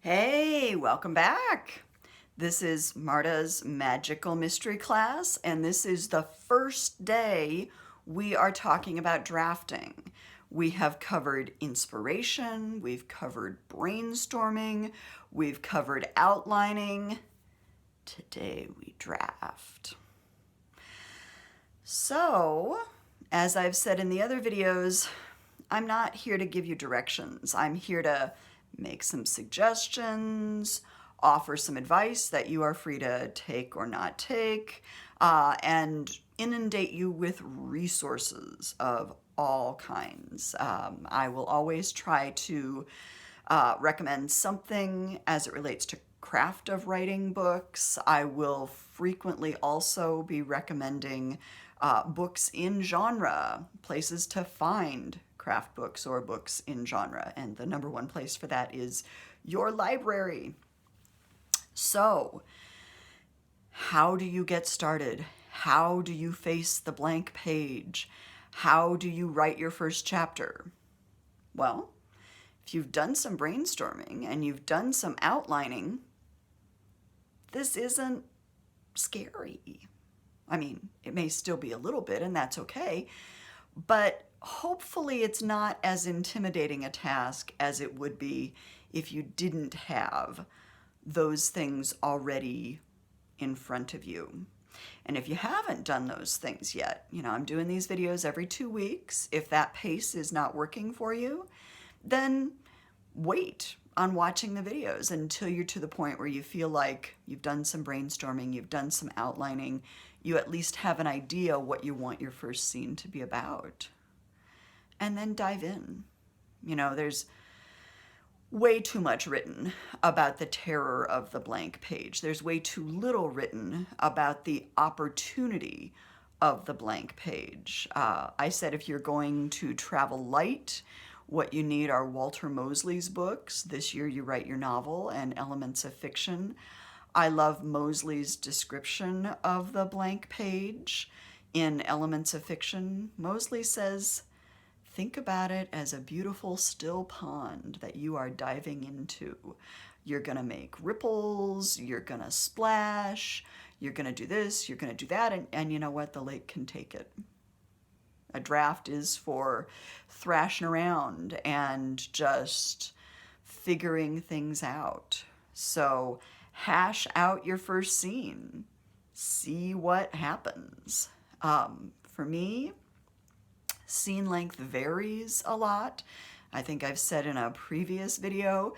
Hey, welcome back. This is Marta's Magical Mystery Class, and this is the first day we are talking about drafting. We have covered inspiration, we've covered brainstorming, we've covered outlining. Today we draft. So, as I've said in the other videos, I'm not here to give you directions. I'm here to make some suggestions, offer some advice that you are free to take or not take, and inundate you with resources of all kinds. I will always try to recommend something as it relates to craft of writing books. I will frequently also be recommending books in genre, places to find craft books or books in genre. And the number one place for that is your library. So, how do you get started? How do you face the blank page? How do you write your first chapter? Well, if you've done some brainstorming and you've done some outlining, this isn't scary. I mean, it may still be a little bit, and that's okay, but hopefully it's not as intimidating a task as it would be if you didn't have those things already in front of you. And if you haven't done those things yet, I'm doing these videos every 2 weeks. If that pace is not working for you, then wait on watching the videos until you're to the point where you feel like you've done some brainstorming, you've done some outlining, you at least have an idea what you want your first scene to be about. And then dive in. There's way too much written about the terror of the blank page. There's way too little written about the opportunity of the blank page. I said if you're going to travel light, what you need are Walter Mosley's books. This Year You Write Your Novel and Elements of Fiction. I love Mosley's description of the blank page in Elements of Fiction. Mosley says, think about it as a beautiful still pond that you are diving into. You're gonna make ripples, you're gonna splash, you're gonna do this, you're gonna do that, and you know what? The lake can take it. A draft is for thrashing around and just figuring things out. So hash out your first scene. See what happens. For me, scene length varies a lot. I think I've said in a previous video,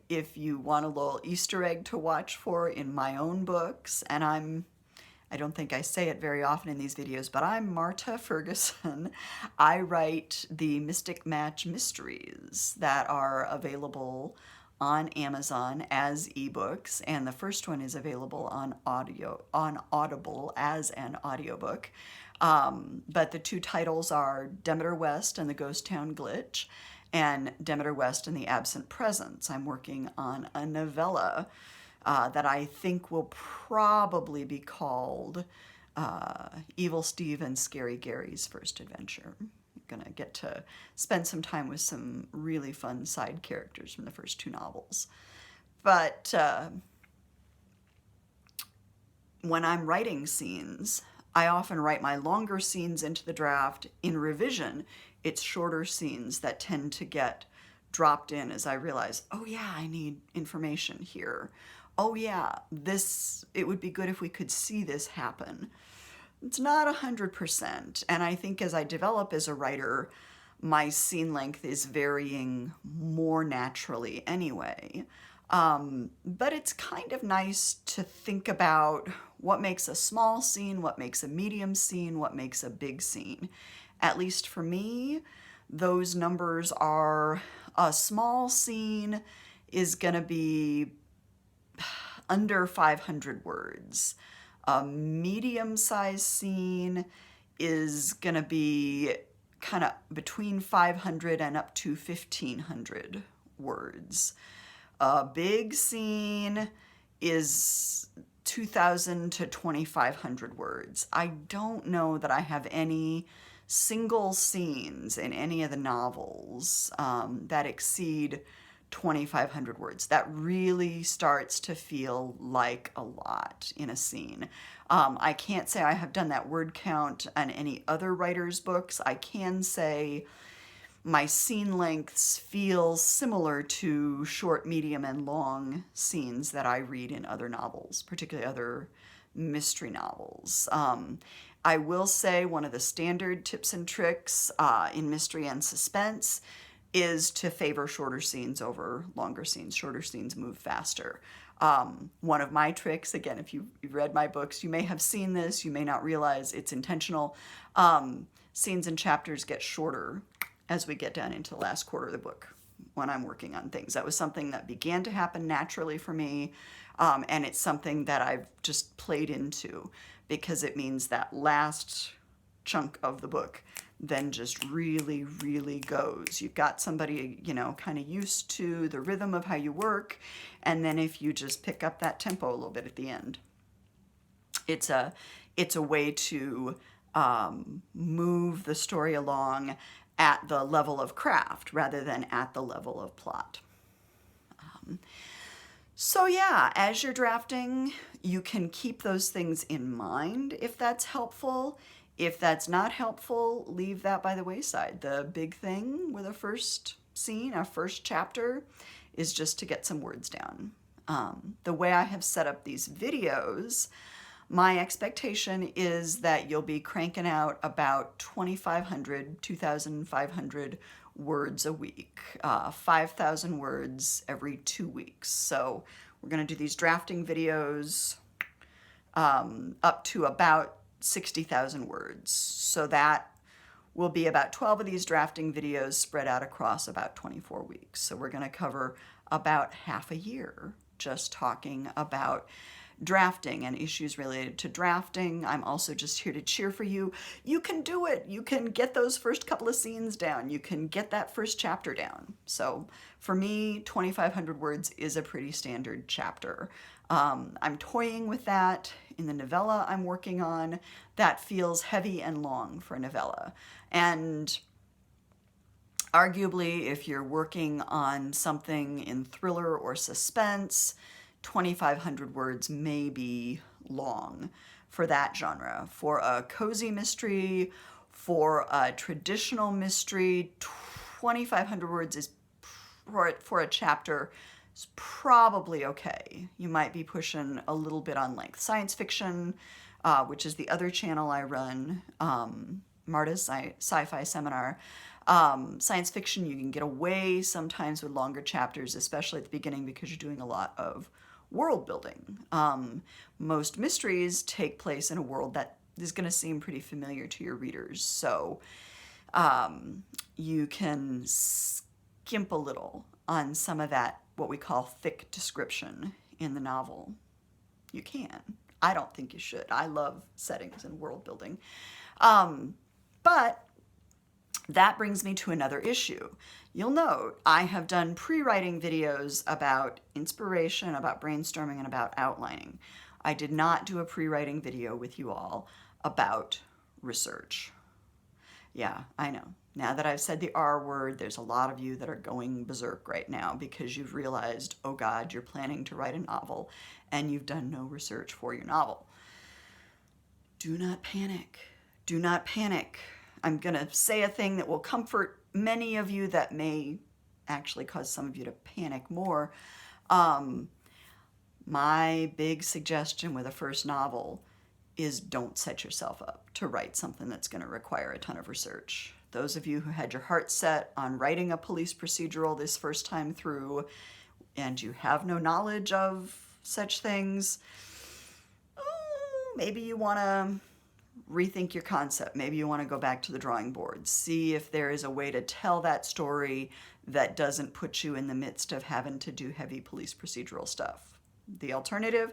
if you want a little Easter egg to watch for in my own books, and I don't think I say it very often in these videos, but I'm Marta Ferguson. I write the Mystic Match mysteries that are available on Amazon as ebooks, and the first one is available on Audible as an audiobook. But the two titles are Demeter West and the Ghost Town Glitch, and Demeter West and the Absent Presence. I'm working on a novella that I think will probably be called Evil Steve and Scary Gary's First Adventure. I'm gonna get to spend some time with some really fun side characters from the first two novels. But when I'm writing scenes, I often write my longer scenes into the draft. In revision, it's shorter scenes that tend to get dropped in as I realize, oh yeah, I need information here. Oh yeah, it would be good if we could see this happen. It's not 100%, and I think as I develop as a writer, my scene length is varying more naturally anyway. But it's kind of nice to think about what makes a small scene, what makes a medium scene, what makes a big scene. At least for me, those numbers are a small scene is gonna be under 500 words. A medium-sized scene is gonna be kind of between 500 and up to 1,500 words. A big scene is 2,000 to 2,500 words. I don't know that I have any single scenes in any of the novels that exceed 2,500 words. That really starts to feel like a lot in a scene. I can't say I have done that word count on any other writer's books. I can say my scene lengths feel similar to short, medium, and long scenes that I read in other novels, particularly other mystery novels. I will say one of the standard tips and tricks in mystery and suspense is to favor shorter scenes over longer scenes. Shorter scenes move faster. One of my tricks, again, if you've read my books, you may have seen this, you may not realize it's intentional. Scenes and chapters get shorter as we get down into the last quarter of the book when I'm working on things. That was something that began to happen naturally for me, and it's something that I've just played into because it means that last chunk of the book then just really, really goes. You've got somebody, you know, kind of used to the rhythm of how you work, and then if you just pick up that tempo a little bit at the end, it's a way to move the story along at the level of craft rather than at the level of plot. So yeah, as you're drafting, you can keep those things in mind if that's helpful. If that's not helpful, leave that by the wayside. The big thing with a first scene, a first chapter, is just to get some words down. The way I have set up these videos, my expectation is that you'll be cranking out about 2,500, 2,500 words a week, 5,000 words every 2 weeks. So we're going to do these drafting videos up to about 60,000 words. So that will be about 12 of these drafting videos spread out across about 24 weeks. So we're going to cover about half a year just talking about drafting and issues related to drafting. I'm also just here to cheer for you. You can do it. You can get those first couple of scenes down. You can get that first chapter down. So for me, 2,500 words is a pretty standard chapter. I'm toying with that in the novella I'm working on. That feels heavy and long for a novella. And arguably, if you're working on something in thriller or suspense, 2,500 words may be long for that genre. For a cozy mystery, for a traditional mystery, 2,500 words is for a chapter is probably okay. You might be pushing a little bit on length. Science fiction, which is the other channel I run, Marta's Sci-Fi Seminar. Science fiction, you can get away sometimes with longer chapters, especially at the beginning because you're doing a lot of world building. Most mysteries take place in a world that is going to seem pretty familiar to your readers. So you can skimp a little on some of that, what we call thick description in the novel. You can. I don't think you should. I love settings and world building. But that brings me to another issue. You'll note I have done pre-writing videos about inspiration, about brainstorming, and about outlining. I did not do a pre-writing video with you all about research. Yeah, I know. Now that I've said the R word, there's a lot of you that are going berserk right now because you've realized, oh God, you're planning to write a novel and you've done no research for your novel. Do not panic. Do not panic. I'm going to say a thing that will comfort many of you that may actually cause some of you to panic more. My big suggestion with a first novel is don't set yourself up to write something that's going to require a ton of research. Those of you who had your heart set on writing a police procedural this first time through and you have no knowledge of such things, maybe you want to rethink your concept. Maybe you want to go back to the drawing board. See if there is a way to tell that story that doesn't put you in the midst of having to do heavy police procedural stuff. The alternative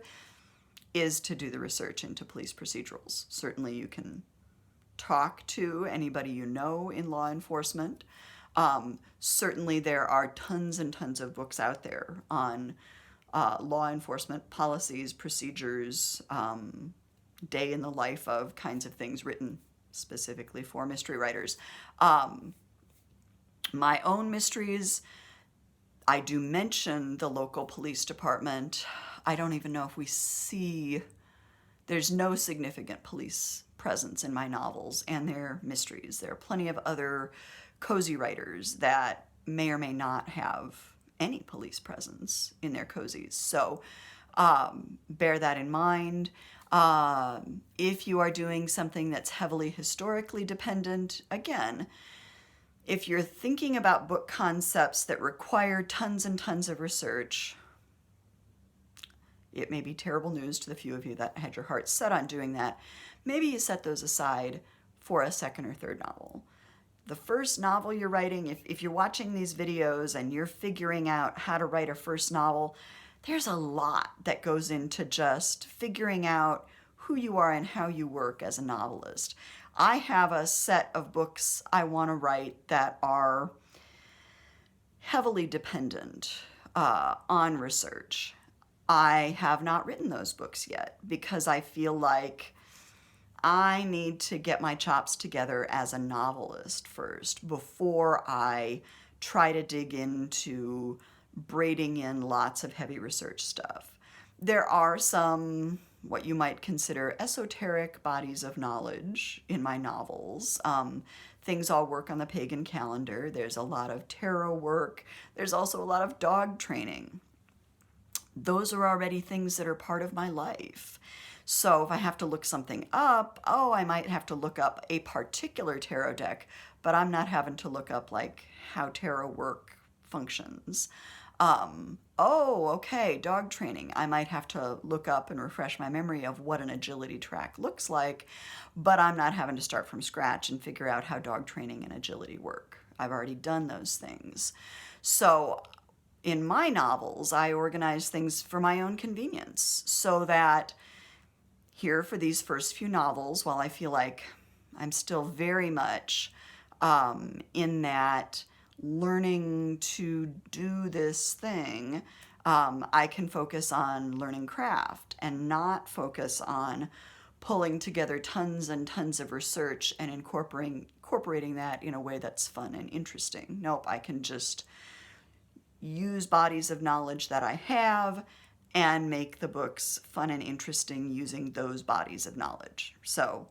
is to do the research into police procedurals. Certainly you can talk to anybody you know in law enforcement. Certainly there are tons and tons of books out there on law enforcement policies, procedures, day in the life of kinds of things written specifically for mystery writers. My own mysteries, I do mention the local police department. I don't even know if we see, there's no significant police presence in my novels and their mysteries. There are plenty of other cozy writers that may or may not have any police presence in their cozies. So bear that in mind. If you are doing something that's heavily historically dependent, again, if you're thinking about book concepts that require tons and tons of research, it may be terrible news to the few of you that had your heart set on doing that. Maybe you set those aside for a second or third novel. The first novel you're writing, if you're watching these videos and you're figuring out how to write a first novel, there's a lot that goes into just figuring out who you are and how you work as a novelist. I have a set of books I want to write that are heavily dependent on research. I have not written those books yet because I feel like I need to get my chops together as a novelist first before I try to dig into braiding in lots of heavy research stuff. There are some what you might consider esoteric bodies of knowledge in my novels. Things all work on the pagan calendar. There's a lot of tarot work. There's also a lot of dog training. Those are already things that are part of my life. So if I have to look something up, I might have to look up a particular tarot deck, but I'm not having to look up like how tarot work functions. Okay, dog training. I might have to look up and refresh my memory of what an agility track looks like, but I'm not having to start from scratch and figure out how dog training and agility work. I've already done those things. So in my novels, I organize things for my own convenience so that here for these first few novels, while I feel like I'm still very much in that learning to do this thing, I can focus on learning craft and not focus on pulling together tons and tons of research and incorporating that in a way that's fun and interesting. Nope, I can just use bodies of knowledge that I have and make the books fun and interesting using those bodies of knowledge. So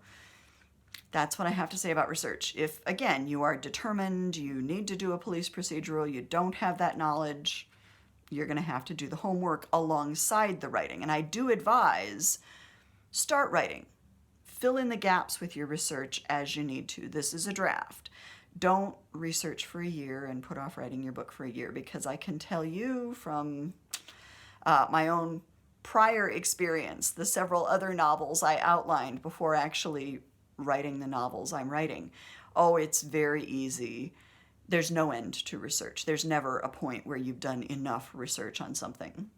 that's what I have to say about research. If, again, you are determined, you need to do a police procedural, you don't have that knowledge, you're going to have to do the homework alongside the writing. And I do advise, start writing. Fill in the gaps with your research as you need to. This is a draft. Don't research for a year and put off writing your book for a year, because I can tell you from my own prior experience, the several other novels I outlined before actually writing the novels I'm writing, it's very easy. There's no end to research. There's never a point where you've done enough research on something.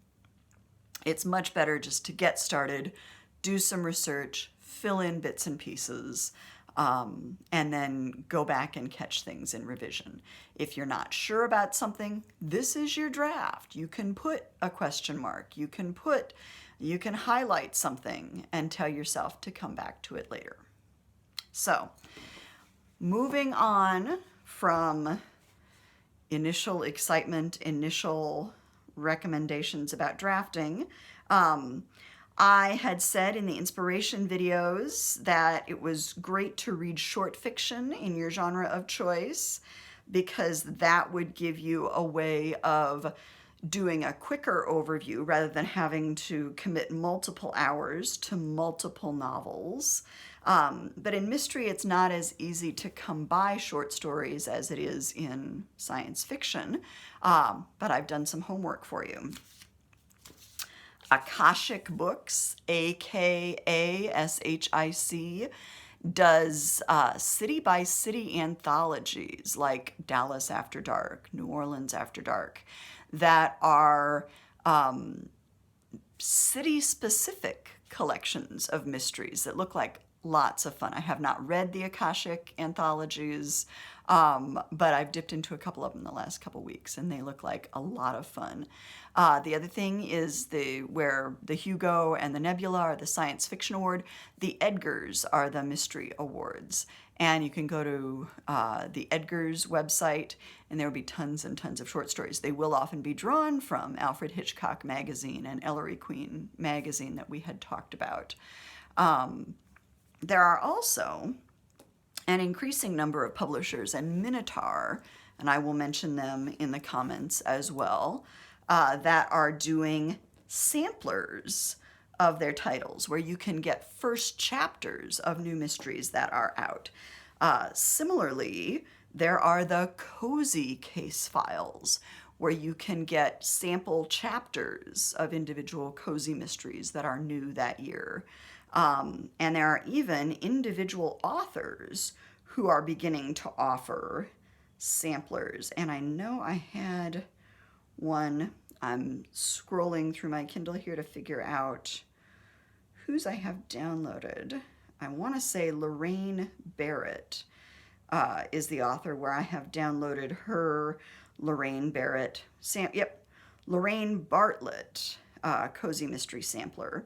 It's much better just to get started, do some research, fill in bits and pieces, and then go back and catch things in revision. If you're not sure about something, this is your draft. You can put a question mark. You can highlight something and tell yourself to come back to it later. So, moving on from initial excitement, initial recommendations about drafting, I had said in the inspiration videos that it was great to read short fiction in your genre of choice, because that would give you a way of doing a quicker overview rather than having to commit multiple hours to multiple novels. But in mystery, it's not as easy to come by short stories as it is in science fiction, but I've done some homework for you. Akashic Books, AKASHIC, does city-by-city anthologies like Dallas After Dark, New Orleans After Dark, that are city-specific collections of mysteries that look like lots of fun. I have not read the Akashic anthologies. But I've dipped into a couple of them the last couple weeks, and they look like a lot of fun. The other thing is where the Hugo and the Nebula are the Science Fiction Award, the Edgars are the Mystery Awards. And you can go to the Edgars website, and there will be tons and tons of short stories. They will often be drawn from Alfred Hitchcock magazine and Ellery Queen magazine that we had talked about. There are also an increasing number of publishers, and Minotaur, and I will mention them in the comments as well, that are doing samplers of their titles, where you can get first chapters of new mysteries that are out. Similarly, there are the Cozy Case Files, where you can get sample chapters of individual cozy mysteries that are new that year. And there are even individual authors who are beginning to offer samplers. And I know I had one. I'm scrolling through my Kindle here to figure out whose I have downloaded. I want to say Lorraine Barrett is the author, where I have downloaded her Lorraine Barrett, Lorraine Bartlett Cozy Mystery Sampler.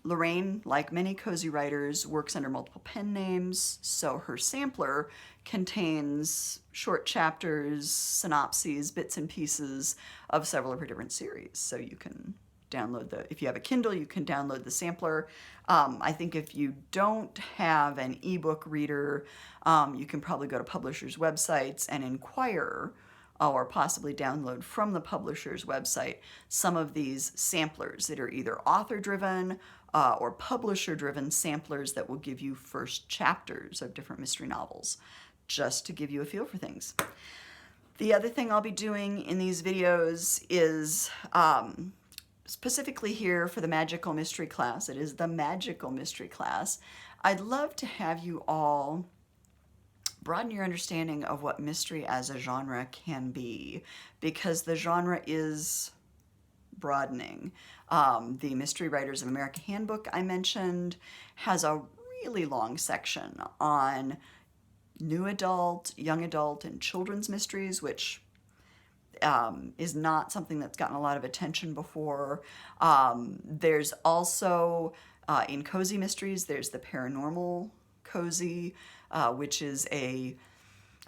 Lorraine, like many cozy writers, works under multiple pen names, so her sampler contains short chapters, synopses, bits and pieces of several of her different series. So you can download if you have a Kindle, you can download the sampler. I think if you don't have an ebook reader, you can probably go to publishers' websites and inquire or possibly download from the publisher's website some of these samplers that are either author-driven or publisher-driven samplers that will give you first chapters of different mystery novels, just to give you a feel for things. The other thing I'll be doing in these videos is specifically here for the Magical Mystery class. It is the Magical Mystery class. I'd love to have you all broaden your understanding of what mystery as a genre can be, because the genre is broadening. The Mystery Writers of America Handbook I mentioned has a really long section on new adult, young adult, and children's mysteries, which is not something that's gotten a lot of attention before. There's also, in cozy mysteries, there's the paranormal cozy, which is a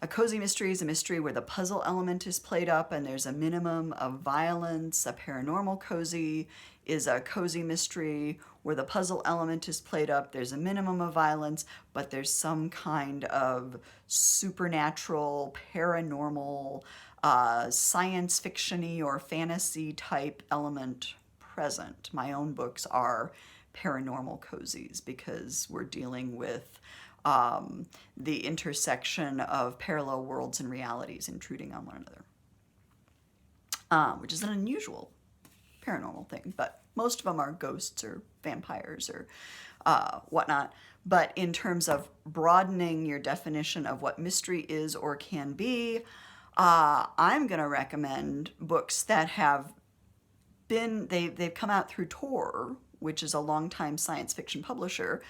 cozy mystery is a mystery where the puzzle element is played up and there's a minimum of violence. A paranormal cozy is a cozy mystery where the puzzle element is played up, there's a minimum of violence, but there's some kind of supernatural, paranormal, science fiction-y or fantasy type element present. My own books are paranormal cozies because we're dealing with the intersection of parallel worlds and realities intruding on one another, which is an unusual paranormal thing, but most of them are ghosts or vampires or whatnot. But in terms of broadening your definition of what mystery is or can be, I'm going to recommend books that have they've come out through Tor, which is a longtime science fiction publisher,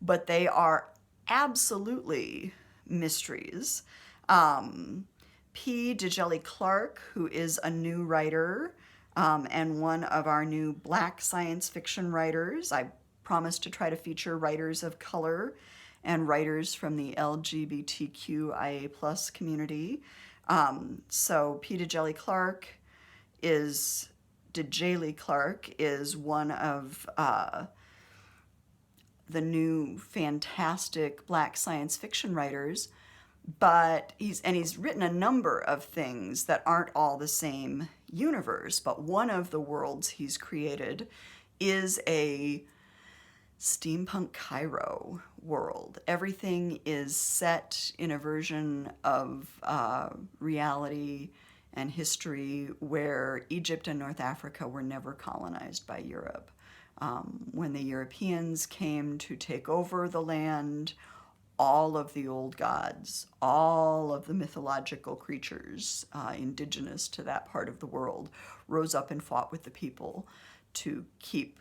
but they are absolutely mysteries. P. Djeli Clark, who is a new writer and one of our new Black science fiction writers. I promised to try to feature writers of color and writers from the LGBTQIA+ community. So P. Djeli Clark is one of the new fantastic Black science fiction writers, but he's written a number of things that aren't all the same universe, but one of the worlds he's created is a steampunk Cairo world. Everything is set in a version of reality and history where Egypt and North Africa were never colonized by Europe. When the Europeans came to take over the land, all of the old gods, all of the mythological creatures indigenous to that part of the world rose up and fought with the people to keep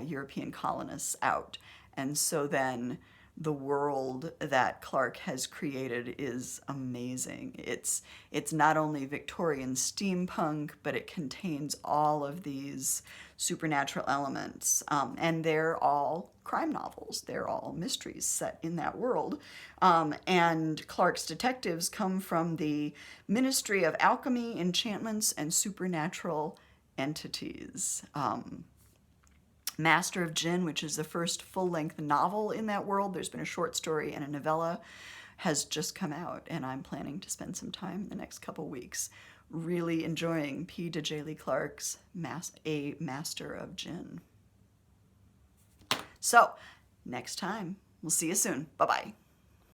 European colonists out. And so then the world that Clarke has created is amazing. It's not only Victorian steampunk, but it contains all of these supernatural elements, and they're all crime novels. They're all mysteries set in that world. And Clarke's detectives come from the Ministry of Alchemy, Enchantments, and Supernatural Entities. Master of Djinn, which is the first full-length novel in that world, there's been a short story and a novella, has just come out, and I'm planning to spend some time in the next couple weeks really enjoying P. Djèlí Clarke's A Master of Djinn. So, next time. We'll see you soon. Bye-bye.